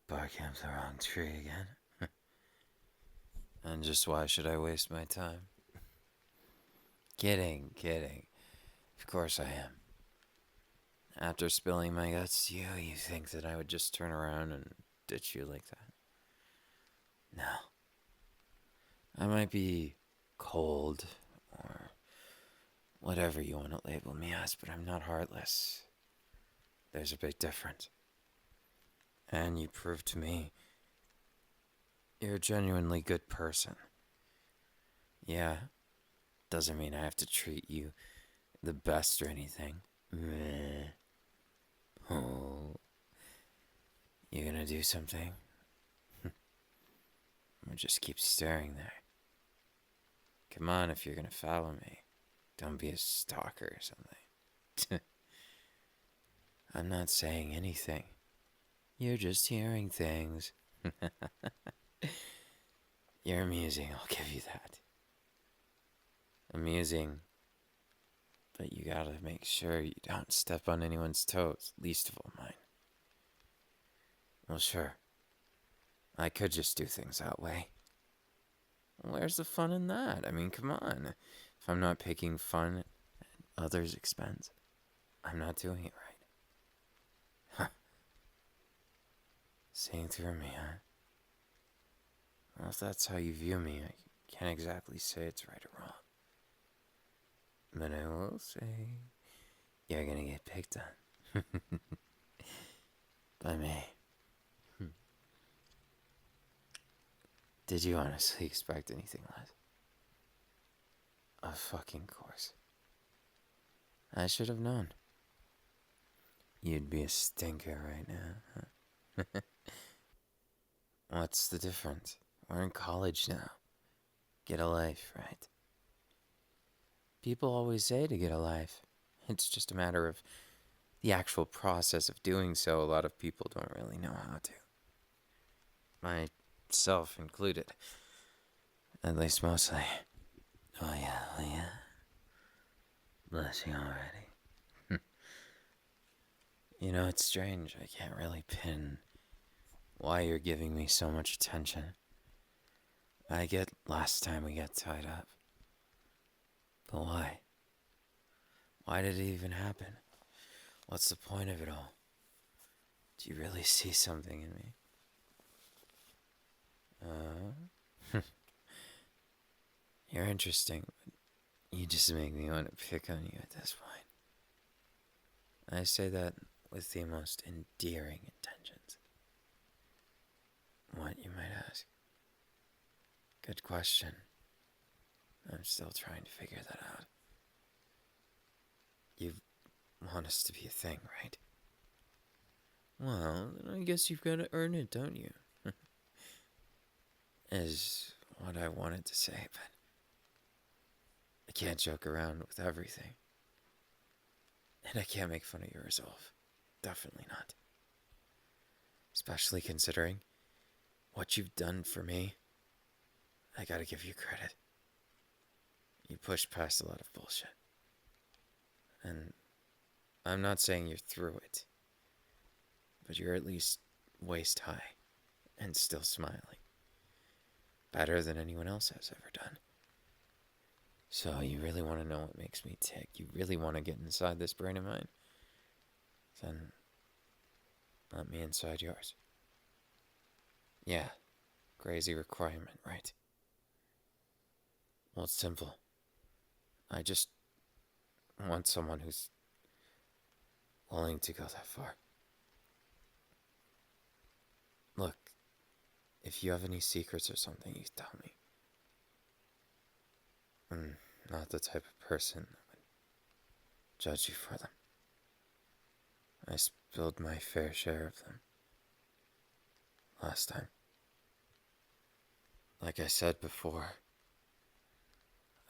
Barking up the wrong tree again. And just why should I waste my time? Kidding, kidding. Of course I am. After spilling my guts to you, you think that I would just turn around and ditch you like that? No. I might be cold or whatever you want to label me as, but I'm not heartless. There's a big difference. And you proved to me you're a genuinely good person. Yeah, doesn't mean I have to treat you the best or anything. Meh. Oh, you gonna do something? Or just keep staring there? Come on, if you're gonna follow me. Don't be a stalker or something. I'm not saying anything. You're just hearing things. You're amusing, I'll give you that. Amusing, but you gotta make sure you don't step on anyone's toes, least of all mine. Well, sure. I could just do things that way. Where's the fun in that? I mean, come on. If I'm not picking fun at others' expense, I'm not doing it right. Huh. Seeing through me, huh? Well, if that's how you view me, I can't exactly say it's right or wrong. But I will say, you're gonna get picked on. By me. Did you honestly expect anything less? Of fucking course. I should have known. You'd be a stinker right now, huh? What's the difference? We're in college now. Get a life, right? People always say to get a life. It's just a matter of the actual process of doing so. A lot of people don't really know how to. Myself included. At least mostly. Oh yeah. Bless you already. You know, it's strange. I can't really pin why you're giving me so much attention. I get last time we got tied up. But why? Why did it even happen? What's the point of it all? Do you really see something in me? You're interesting, but you just make me want to pick on you at this point. I say that with the most endearing intentions. What, you might ask? Good question. I'm still trying to figure that out. You want us to be a thing, right? Well, then I guess you've got to earn it, don't you? Is what I wanted to say, but I can't joke around with everything. And I can't make fun of your resolve. Definitely not. Especially considering what you've done for me. I gotta give you credit. You pushed past a lot of bullshit. And I'm not saying you're through it, but you're at least waist high and still smiling. Better than anyone else has ever done. So you really want to know what makes me tick? You really want to get inside this brain of mine? Then let me inside yours. Yeah, crazy requirement, right? Well, it's simple. I just want someone who's willing to go that far. Look, if you have any secrets or something, you tell me. I'm not the type of person that would judge you for them. I spilled my fair share of them last time. Like I said before,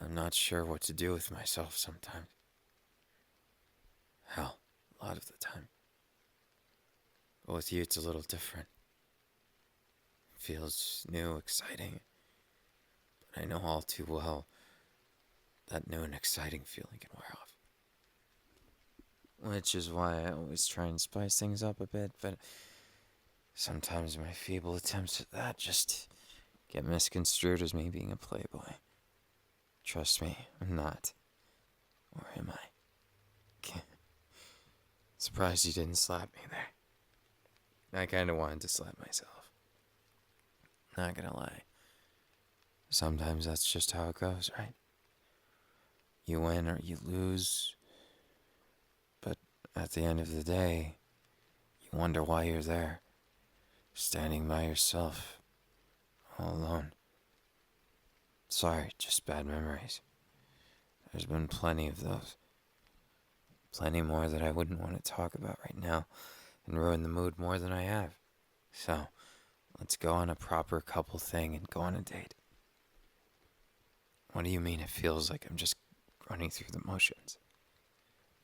I'm not sure what to do with myself sometimes. Hell, a lot of the time. But with you, it's a little different. It feels new, exciting. But I know all too well that new and exciting feeling can wear off. Which is why I always try and spice things up a bit, but Sometimes my feeble attempts at that just get misconstrued as me being a playboy. Trust me, I'm not. Or am I? Surprised you didn't slap me there. I kinda wanted to slap myself. Not gonna lie. Sometimes that's just how it goes, right? You win or you lose, but at the end of the day, you wonder why you're there, standing by yourself, all alone. Sorry, just bad memories. There's been plenty of those. Plenty more that I wouldn't want to talk about right now and ruin the mood more than I have. So, let's go on a proper couple thing and go on a date. What do you mean it feels like I'm just running through the motions?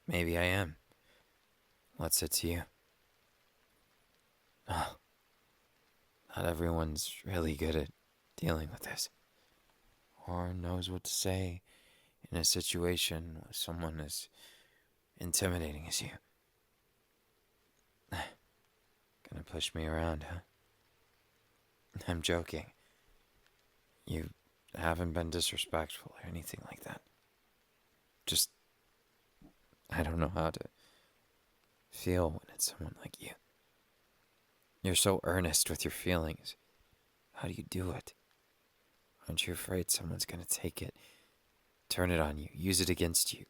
Maybe I am. What's it to you? Oh, not everyone's really good at dealing with this. Or knows what to say in a situation with someone as intimidating as you. Gonna push me around, huh? I'm joking. You haven't been disrespectful or anything like that. Just, I don't know how to feel when it's someone like you. You're so earnest with your feelings. How do you do it? Aren't you afraid someone's gonna take it, turn it on you, use it against you,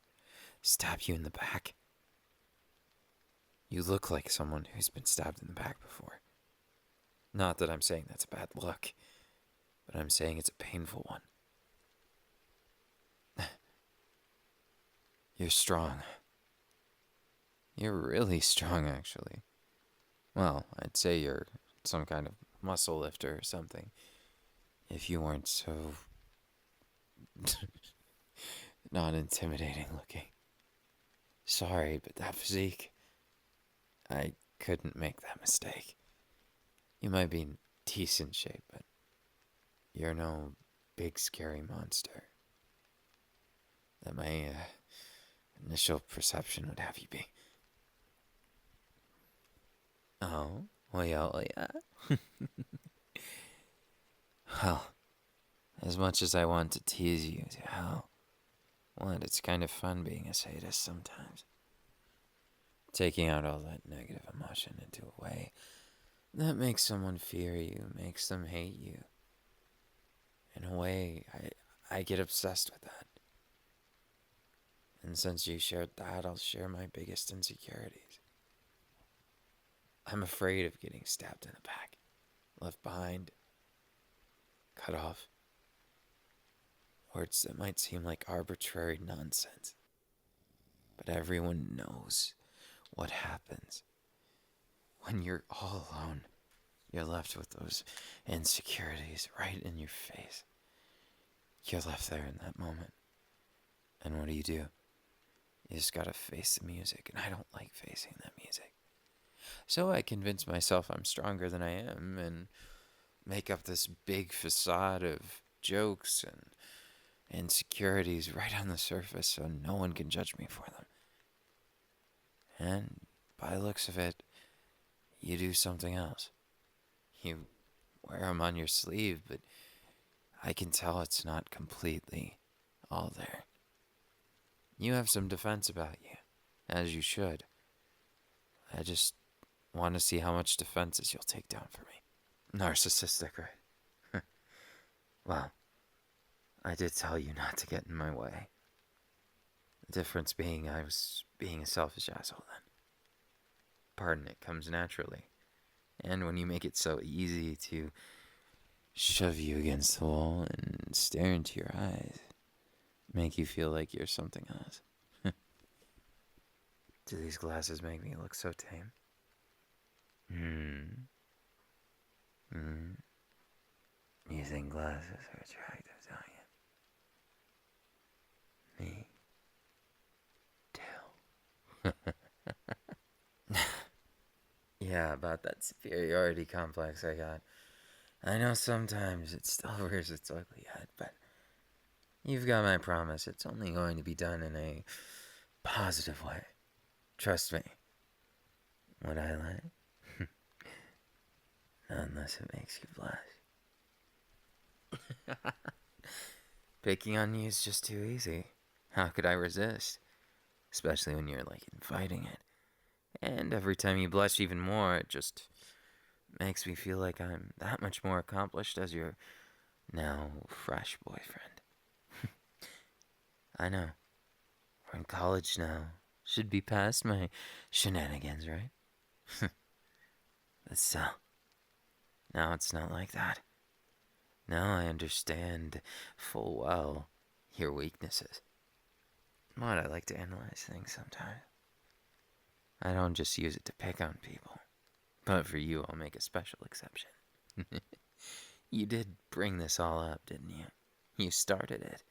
stab you in the back? You look like someone who's been stabbed in the back before. Not that I'm saying that's a bad look, but I'm saying it's a painful one. You're strong. You're really strong, actually. Well, I'd say you're some kind of muscle lifter or something. If you weren't so not intimidating looking. Sorry, but that physique, I couldn't make that mistake. You might be in decent shape, but you're no big scary monster that my initial perception would have you be. Oh, well, yeah. Well, as much as I want to tease you to hell, what, it's kind of fun being a sadist sometimes. Taking out all that negative emotion into a way that makes someone fear you, makes them hate you. In a way, I get obsessed with that. And since you shared that, I'll share my biggest insecurities. I'm afraid of getting stabbed in the back, left behind, cut off. Words that might seem like arbitrary nonsense. But everyone knows what happens when you're all alone. You're left with those insecurities right in your face. You're left there in that moment. And what do? You just gotta face the music, and I don't like facing that music. So I convince myself I'm stronger than I am and make up this big facade of jokes and insecurities right on the surface so no one can judge me for them. And by the looks of it, you do something else. You wear them on your sleeve, but I can tell it's not completely all there. You have some defense about you, as you should. I just want to see how much defenses you'll take down for me. Narcissistic, right? Well, I did tell you not to get in my way. The difference being I was being a selfish asshole then. Pardon, it comes naturally. And when you make it so easy to shove you against the wall and stare into your eyes, make you feel like you're something else. Do these glasses make me look so tame? You think glasses are attractive, don't you? Me too. Yeah, about that superiority complex I got. I know sometimes it still rears its ugly head, but you've got my promise. It's only going to be done in a positive way. Trust me. Would I lie? unless it makes you blush. Picking on you is just too easy. How could I resist? Especially when you're like inviting it. And every time you blush even more, it just makes me feel like I'm that much more accomplished as your now fresh boyfriend. I know. We're in college now. Should be past my shenanigans, right? But so, now it's not like that. Now I understand full well your weaknesses. But I like to analyze things sometimes. I don't just use it to pick on people. But for you, I'll make a special exception. You did bring this all up, didn't you? You started it.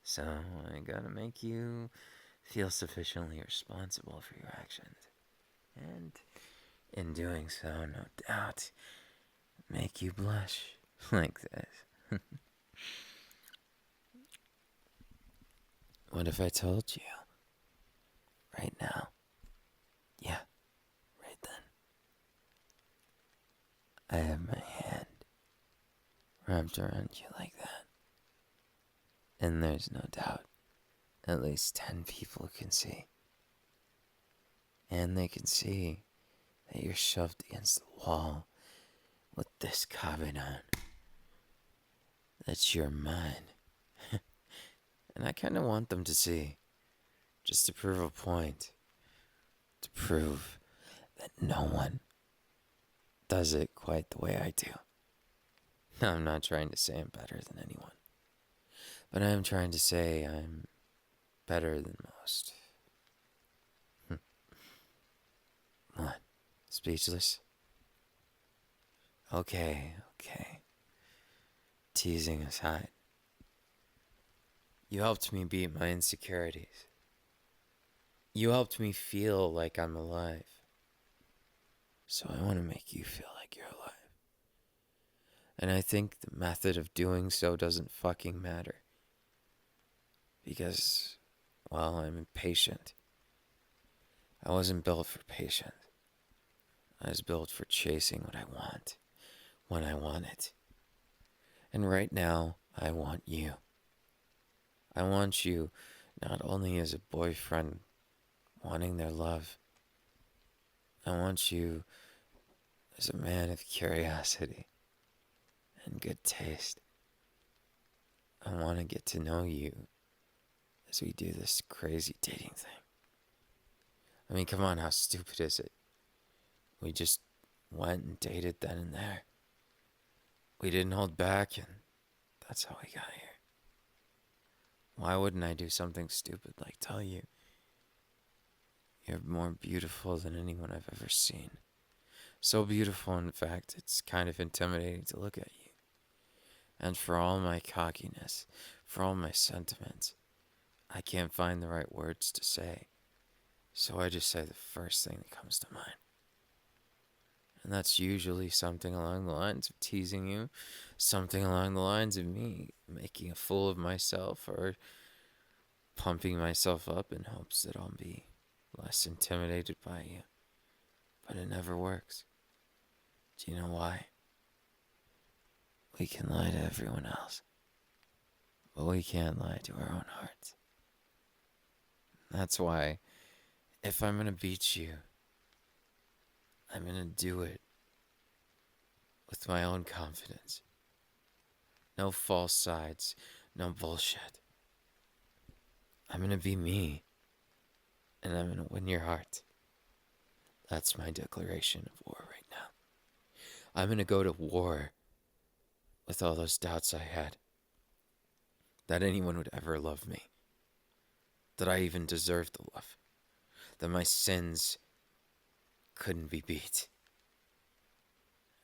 So I gotta make you feel sufficiently responsible for your actions. And in doing so, no doubt, make you blush like this. What if I told you? Right now. Yeah, right then. I have my hand wrapped around you like that. And there's no doubt, at least 10 people can see. And they can see that you're shoved against the wall with this comment on. That you're mine. And I kind of want them to see, just to prove a point. To prove that no one does it quite the way I do. Now, I'm not trying to say I'm better than anyone, but I am trying to say I'm better than most. What? Speechless? Okay. Teasing aside, you helped me beat my insecurities. You helped me feel like I'm alive. So I want to make you feel like you're alive. And I think the method of doing so doesn't fucking matter. Because, well, I'm impatient. I wasn't built for patience. I was built for chasing what I want, when I want it. And right now, I want you. I want you not only as a boyfriend wanting their love. I want you as a man of curiosity and good taste. I want to get to know you as we do this crazy dating thing. I mean, come on, how stupid is it? We just went and dated then and there. We didn't hold back, and that's how we got here. Why wouldn't I do something stupid like tell you you're more beautiful than anyone I've ever seen? So beautiful, in fact, it's kind of intimidating to look at you. And for all my cockiness, for all my sentiments, I can't find the right words to say. So I just say the first thing that comes to mind. And that's usually something along the lines of teasing you, something along the lines of me making a fool of myself or pumping myself up in hopes that I'll be less intimidated by you. But it never works. Do you know why? We can lie to everyone else, but we can't lie to our own hearts. That's why, if I'm gonna beat you, I'm gonna do it with my own confidence. No false sides, no bullshit. I'm gonna be me, and I'm gonna win your heart. That's my declaration of war right now. I'm gonna go to war with all those doubts I had. That anyone would ever love me. That I even deserved the love. That my sins couldn't be beat.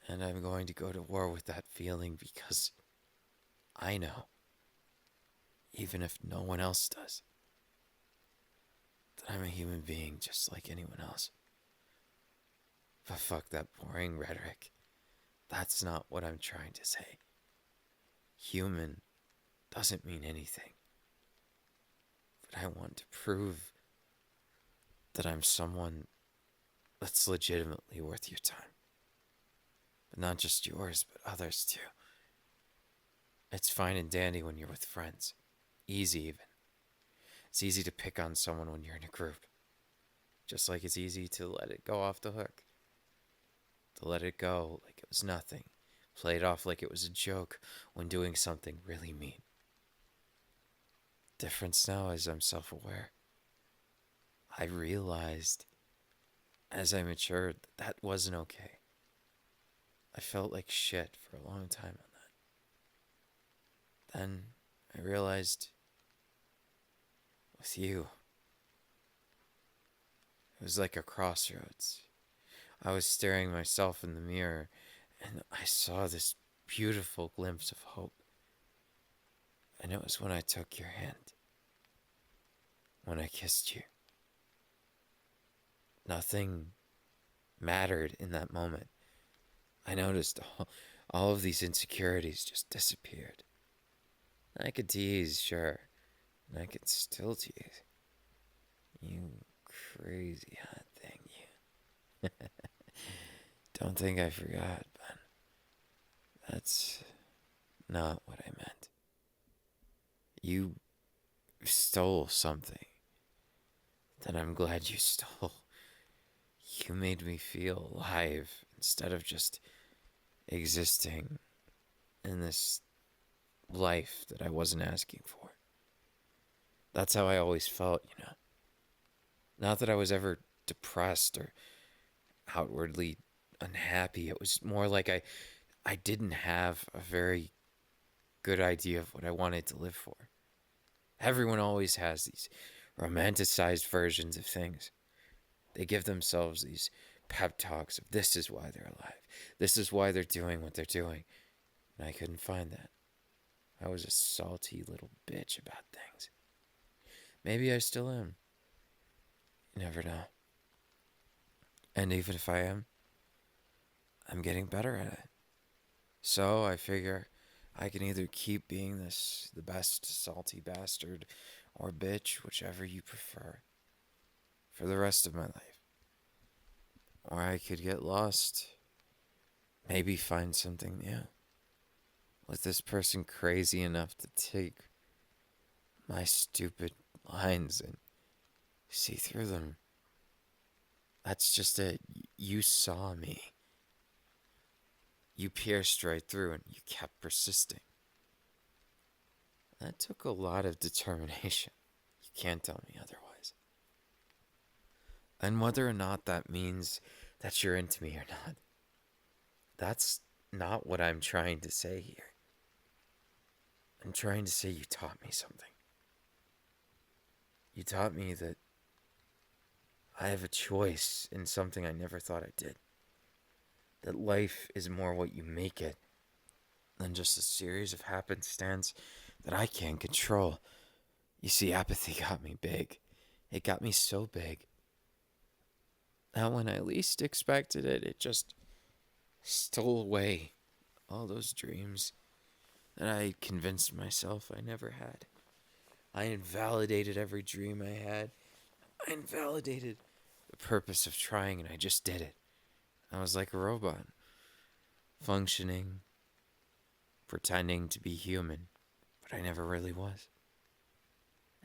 And I'm going to go to war with that feeling because I know, even if no one else does, that I'm a human being just like anyone else. But fuck that boring rhetoric. That's not what I'm trying to say. Human doesn't mean anything. But I want to prove that I'm someone that's legitimately worth your time. Not just yours, but others too. It's fine and dandy when you're with friends. Easy, even. It's easy to pick on someone when you're in a group. Just like it's easy to let it go off the hook. To let it go like it was nothing. Play it off like it was a joke when doing something really mean. Difference now is I'm self aware. I realized as I matured that that wasn't okay. I felt like shit for a long time on that. Then I realized with you, it was like a crossroads. I was staring myself in the mirror and I saw this beautiful glimpse of hope. And it was when I took your hand, when I kissed you. Nothing mattered in that moment. I noticed all of these insecurities just disappeared. I could tease, sure, and I could still tease. You crazy hot thing, you. Don't think I forgot, but that's not what I meant. You stole something that I'm glad you stole. You made me feel alive instead of just existing in this life that I wasn't asking for. That's how I always felt, you know. Not that I was ever depressed or outwardly unhappy. It was more like I didn't have a very good idea of what I wanted to live for. Everyone always has these romanticized versions of things. They give themselves these pep talks of this is why they're alive. This is why they're doing what they're doing. And I couldn't find that. I was a salty little bitch about things. Maybe I still am. You never know. And even if I am, I'm getting better at it. So I figure I can either keep being the best salty bastard or bitch, whichever you prefer, for the rest of my life. Or I could get lost. Maybe find something new. With this person crazy enough to take my stupid lines and see through them. That's just it. You saw me. You pierced right through and you kept persisting. That took a lot of determination. You can't tell me otherwise. And whether or not that means that you're into me or not, that's not what I'm trying to say here. I'm trying to say you taught me something. You taught me that I have a choice in something I never thought I did. That life is more what you make it than just a series of happenstance that I can't control. You see, apathy got me big. It got me so big. Now, when I least expected it, it just stole away all those dreams that I convinced myself I never had. I invalidated every dream I had. I invalidated the purpose of trying, and I just did it. I was like a robot, functioning, pretending to be human, but I never really was.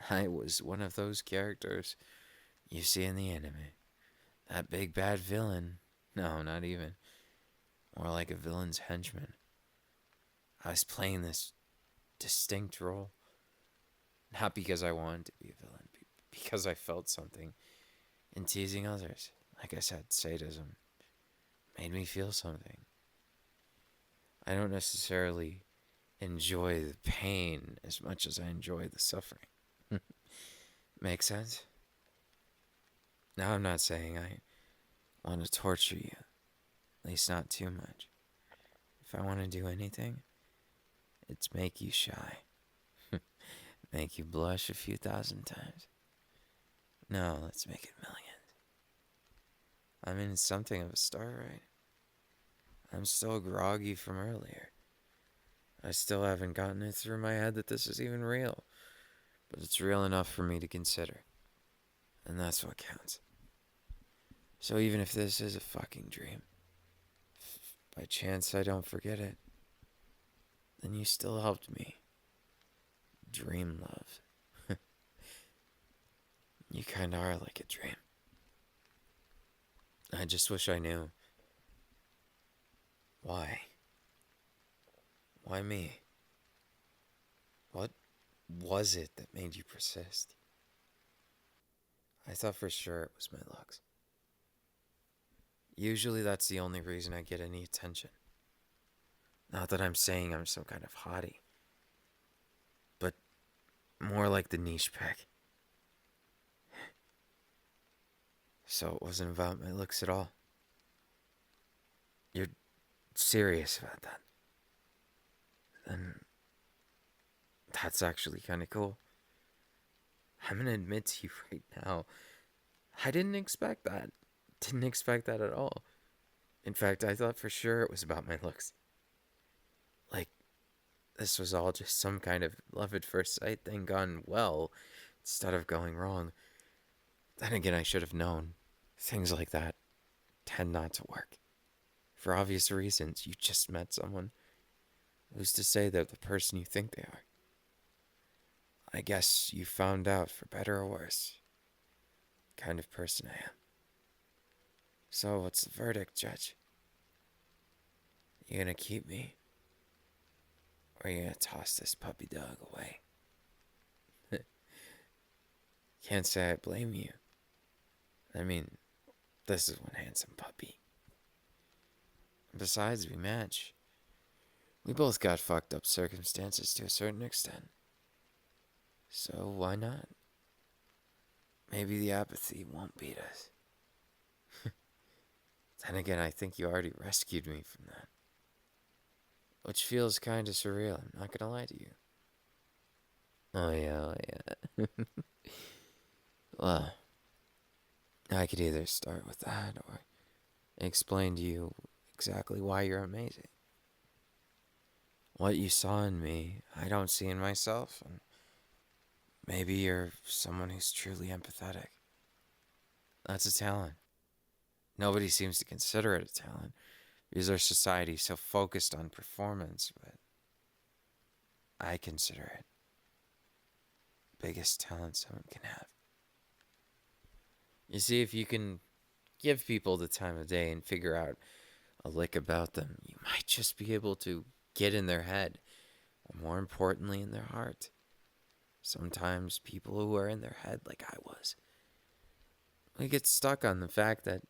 I was one of those characters you see in the anime. That big bad villain. No, not even. More like a villain's henchman. I was playing this distinct role. Not because I wanted to be a villain, because I felt something in teasing others. Like I said, sadism made me feel something. I don't necessarily enjoy the pain as much as I enjoy the suffering. Make sense? Now, I'm not saying I want to torture you, at least not too much. If I want to do anything, it's make you shy, make you blush a few thousand times. No, let's make it millions. I mean, it's something of a start, right? I'm still groggy from earlier. I still haven't gotten it through my head that this is even real, but it's real enough for me to consider, and that's what counts. So even if this is a fucking dream, by chance I don't forget it, then you still helped me. Dream love. You kinda are like a dream. I just wish I knew. Why? Why me? What was it that made you persist? I thought for sure it was my looks. Usually that's the only reason I get any attention. Not that I'm saying I'm some kind of hottie, but more like the niche pick. So it wasn't about my looks at all. You're serious about that? Then that's actually kind of cool. I'm gonna admit to you right now, I didn't expect that. Didn't expect that at all. In fact, I thought for sure it was about my looks. Like, this was all just some kind of love at first sight thing gone well instead of going wrong. Then again, I should have known. Things like that tend not to work. For obvious reasons, you just met someone. Who's to say they're the person you think they are? I guess you found out, for better or worse, the kind of person I am. So, what's the verdict, Judge? You gonna keep me? Or you gonna toss this puppy dog away? Can't say I blame you. I mean, this is one handsome puppy. Besides, we match. We both got fucked up circumstances to a certain extent. So why not? Maybe the apathy won't beat us. Then again, I think you already rescued me from that. Which feels kinda surreal, I'm not gonna lie to you. Oh yeah, oh yeah. Well, I could either start with that or explain to you exactly why you're amazing. What you saw in me, I don't see in myself, and maybe you're someone who's truly empathetic. That's a talent. Nobody seems to consider it a talent because our society's so focused on performance, but I consider it the biggest talent someone can have. You see, if you can give people the time of day and figure out a lick about them, you might just be able to get in their head, or more importantly, in their heart. Sometimes people who are in their head, like I was, we get stuck on the fact that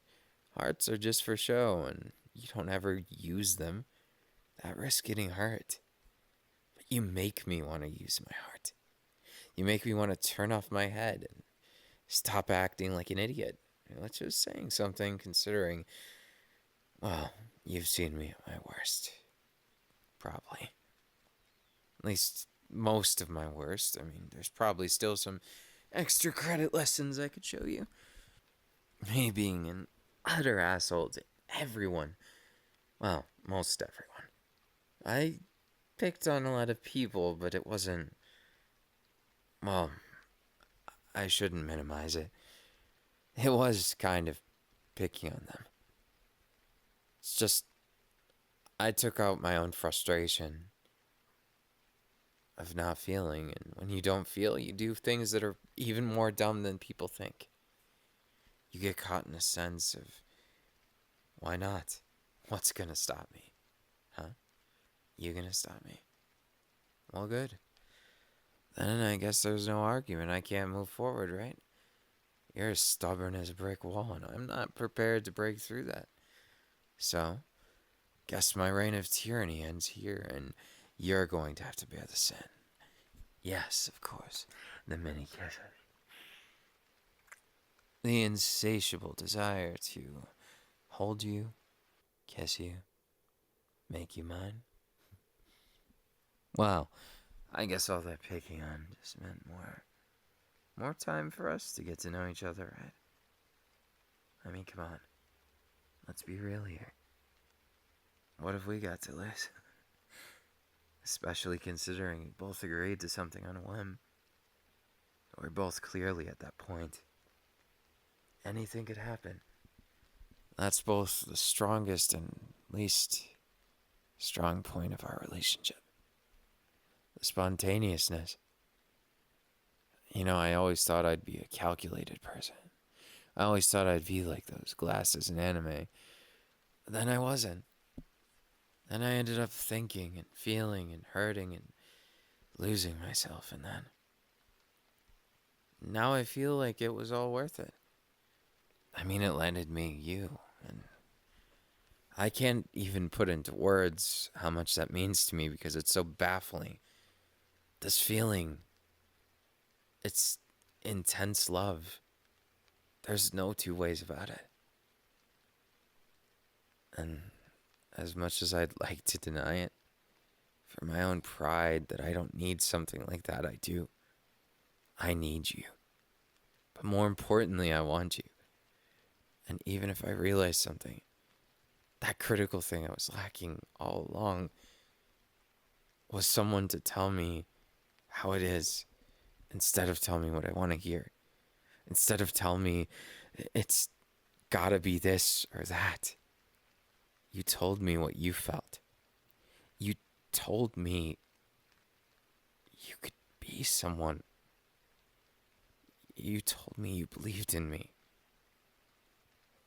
hearts are just for show and you don't ever use them. That risks getting hurt. But you make me want to use my heart. You make me want to turn off my head and stop acting like an idiot. That's just saying something considering, well, you've seen me at my worst. Probably. At least most of my worst. I mean, there's probably still some extra credit lessons I could show you. Me being an utter asshole to everyone. Well, most everyone. I picked on a lot of people, but it wasn't. Well, I shouldn't minimize it. It was kind of picking on them. It's just, I took out my own frustration of not feeling, and when you don't feel, you do things that are even more dumb than people think. You get caught in a sense of, why not? What's gonna stop me? Huh? You gonna stop me? Well, good. Then I guess there's no argument. I can't move forward, right? You're as stubborn as a brick wall, and I'm not prepared to break through that. So, guess my reign of tyranny ends here, and you're going to have to bear the sin. Yes, of course, the many kisses. The insatiable desire to hold you, kiss you, make you mine. Well, I guess all that picking on just meant more time for us to get to know each other, right? I mean, come on. Let's be real here. What have we got to lose? Especially considering we both agreed to something on a whim. We're both clearly at that point. Anything could happen. That's both the strongest and least strong point of our relationship. The spontaneousness. I always thought I'd be a calculated person. I always thought I'd be like those glasses in anime. But then I wasn't. Then I ended up thinking and feeling and hurting and losing myself, and then now I feel like it was all worth it. I mean, it landed me you, and I can't even put into words how much that means to me because it's so baffling. This feeling, it's intense love. There's no two ways about it. And as much as I'd like to deny it, for my own pride that I don't need something like that, I do. I need you. But more importantly, I want you. And even if I realize something, that critical thing I was lacking all along was someone to tell me how it is instead of tell me what I want to hear. Instead of tell me it's gotta be this or that. You told me what you felt. You told me you could be someone. You told me you believed in me.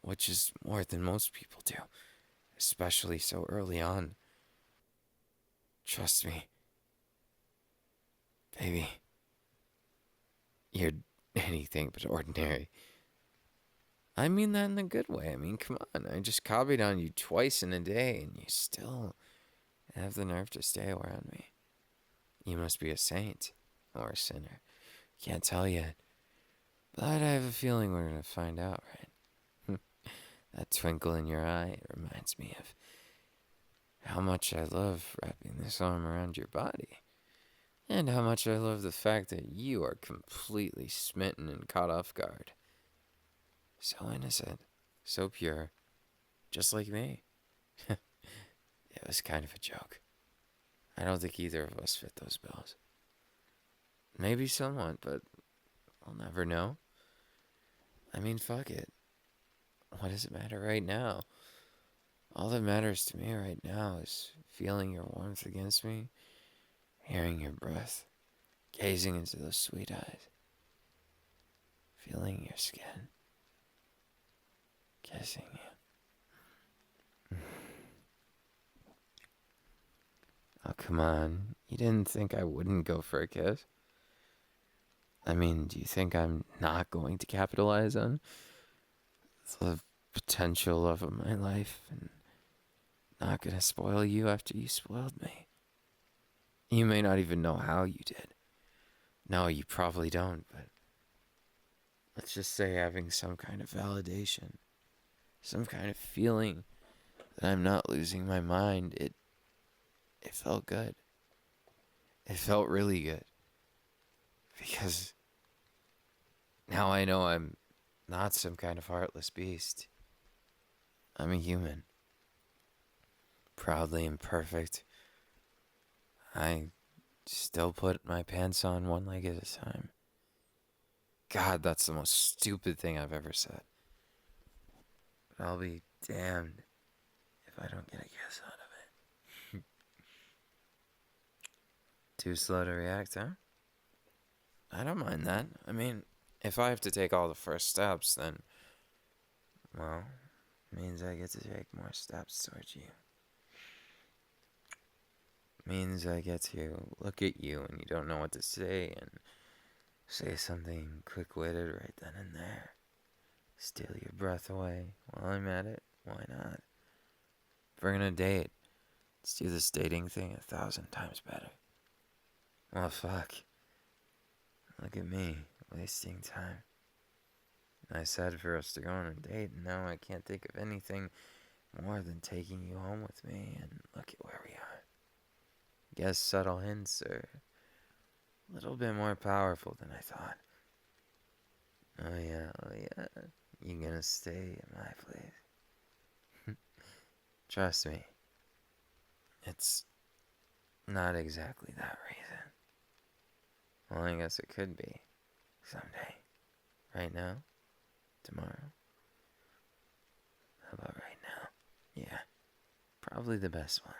Which is more than most people do. Especially so early on. Trust me. Baby. You're anything but ordinary. I mean that in a good way. I mean, come on. I just copied on you twice in a day and you still have the nerve to stay around me. You must be a saint or a sinner. Can't tell yet. But I have a feeling we're going to find out, right? That twinkle in your eye reminds me of how much I love wrapping this arm around your body. And how much I love the fact that you are completely smitten and caught off guard. So innocent, so pure, just like me. It was kind of a joke. I don't think either of us fit those bills. Maybe somewhat, but I'll never know. I mean, fuck it. What does it matter right now? All that matters to me right now is feeling your warmth against me, hearing your breath, gazing into those sweet eyes, feeling your skin, kissing you. Oh, come on. You didn't think I wouldn't go for a kiss? I mean, do you think I'm not going to capitalize on the potential love of my life and not gonna spoil you after you spoiled me? You may not even know how you did. No, you probably don't, but let's just say having some kind of validation, some kind of feeling that I'm not losing my mind, it felt good. It felt really good. Because now I know I'm not some kind of heartless beast. I'm a human. Proudly imperfect. I still put my pants on one leg at a time. God, that's the most stupid thing I've ever said. But I'll be damned if I don't get a kiss out of it. Too slow to react, huh? I don't mind that. I mean, if I have to take all the first steps, then, well, it means I get to take more steps towards you. It means I get to look at you and you don't know what to say and say something quick-witted right then and there. Steal your breath away while I'm at it. Why not? If we're gonna date, let's do this dating thing 1,000 times better. Well, fuck. Look at me, wasting time. I said for us to go on a date, and now I can't think of anything more than taking you home with me, and look at where we are. Guess subtle hints are a little bit more powerful than I thought. Oh yeah. You gonna stay in my place? Trust me, it's not exactly that reason. Well, I guess it could be someday. Right now? Tomorrow? How about right now? Yeah, probably the best one.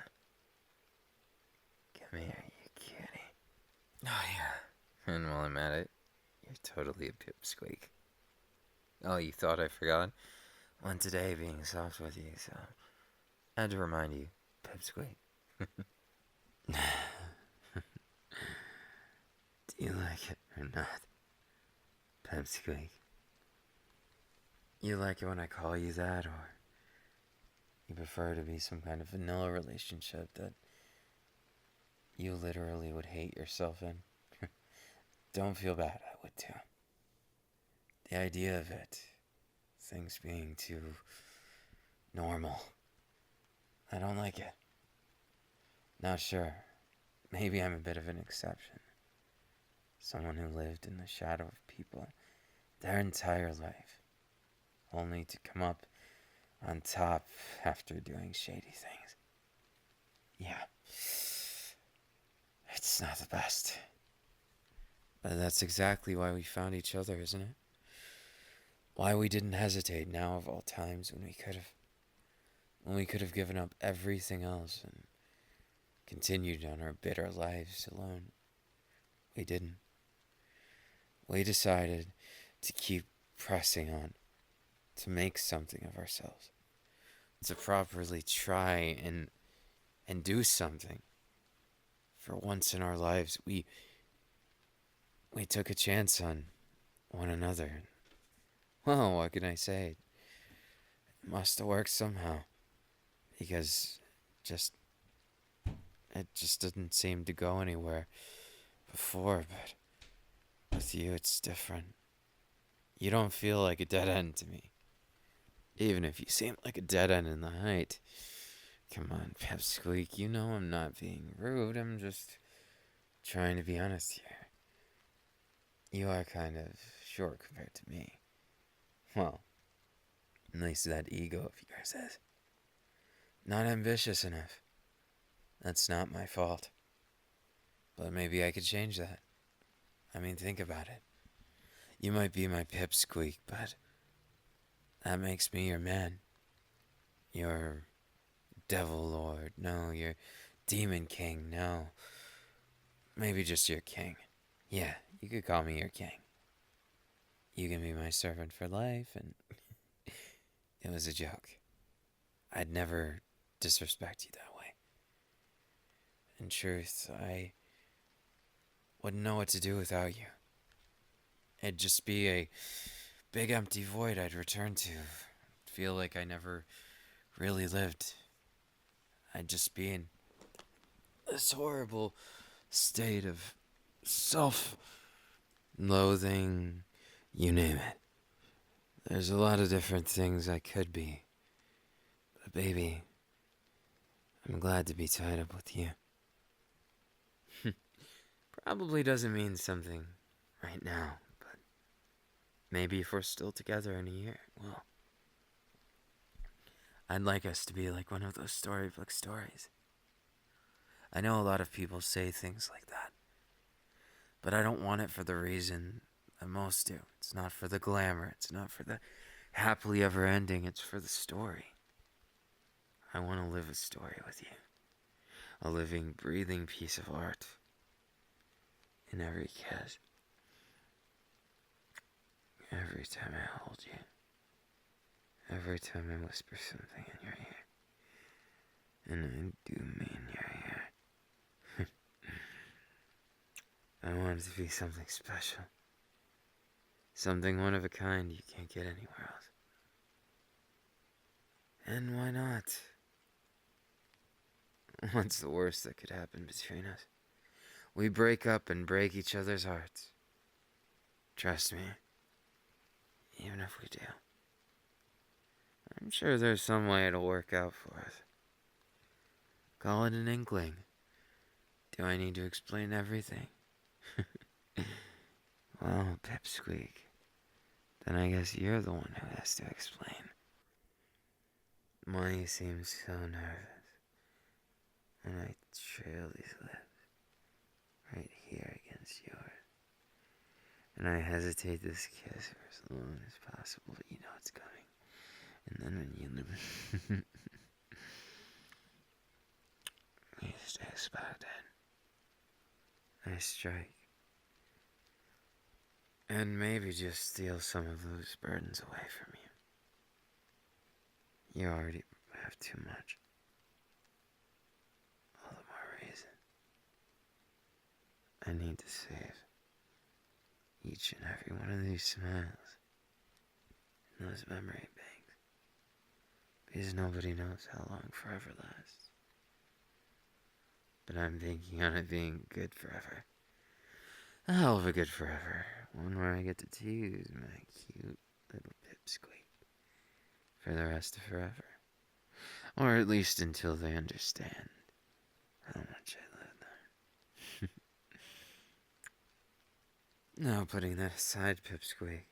me, are you kidding? Oh, yeah. And while I'm at it, you're totally a pipsqueak. Oh, you thought I forgot? Well, today being soft with you, so I had to remind you, pipsqueak. Do you like it or not, pipsqueak? You like it when I call you that, or you prefer to be some kind of vanilla relationship that you literally would hate yourself in? Don't feel bad, I would too. The idea of it, things being too normal, I don't like it. Now, sure, maybe I'm a bit of an exception. Someone who lived in the shadow of people their entire life, only to come up on top after doing shady things. Yeah, it's not the best. But that's exactly why we found each other, isn't it? Why we didn't hesitate now of all times when we could have given up everything else and continued on our bitter lives alone. We didn't. We decided to keep pressing on, to make something of ourselves, to properly try and do something. For once in our lives, we took a chance on one another. Well, what can I say? It must have worked somehow, because just it just didn't seem to go anywhere before, but with you it's different. You don't feel like a dead end to me. Even if you seem like a dead end in the height. Come on, Pipsqueak, you know I'm not being rude, I'm just trying to be honest here. You are kind of short compared to me. Well, at least that ego of yours is. Not ambitious enough. That's not my fault. But maybe I could change that. I mean, think about it. You might be my pipsqueak, but that makes me your man. Your devil lord. No, your demon king. No. Maybe just your king. Yeah, you could call me your king. You can be my servant for life, and it was a joke. I'd never disrespect you that way. In truth, I wouldn't know what to do without you. It'd just be a big empty void I'd return to. Feel like I never really lived. I'd just be in this horrible state of self-loathing, you name it. There's a lot of different things I could be. But baby, I'm glad to be tied up with you. Probably doesn't mean something right now, but maybe if we're still together in a year, well, I'd like us to be like one of those storybook stories. I know a lot of people say things like that, but I don't want it for the reason that most do. It's not for the glamour, it's not for the happily ever ending, it's for the story. I want to live a story with you. A living, breathing piece of art. In every kiss. Every time I hold you. Every time I whisper something in your ear. And I do mean your ear. I want it to be something special. Something one of a kind you can't get anywhere else. And why not? What's the worst that could happen between us? We break up and break each other's hearts. Trust me. Even if we do. I'm sure there's some way it'll work out for us. Call it an inkling. Do I need to explain everything? Well, Pipsqueak, then I guess you're the one who has to explain. Why you seem so nervous when I trail these lips right here against yours. And I hesitate this kiss for as long as possible, but you know it's coming. And then when you least expect it. I strike. And maybe just steal some of those burdens away from you. You already have too much. All the more reason. I need to save each and every one of these smiles and those memory banks. Because nobody knows how long forever lasts. But I'm thinking on it being good forever. A hell of a good forever. One where I get to tease my cute little Pipsqueak for the rest of forever. Or at least until they understand how much I love them. Now, putting that aside, Pipsqueak.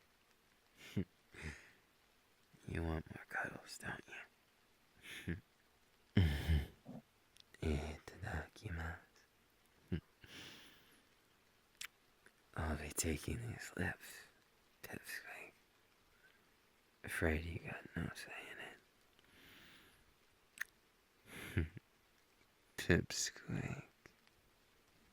You want more cuddles, don't you? Itadakimasu. I'll be taking these lips, Pipsqueak. Afraid you got no say in it. Pipsqueak.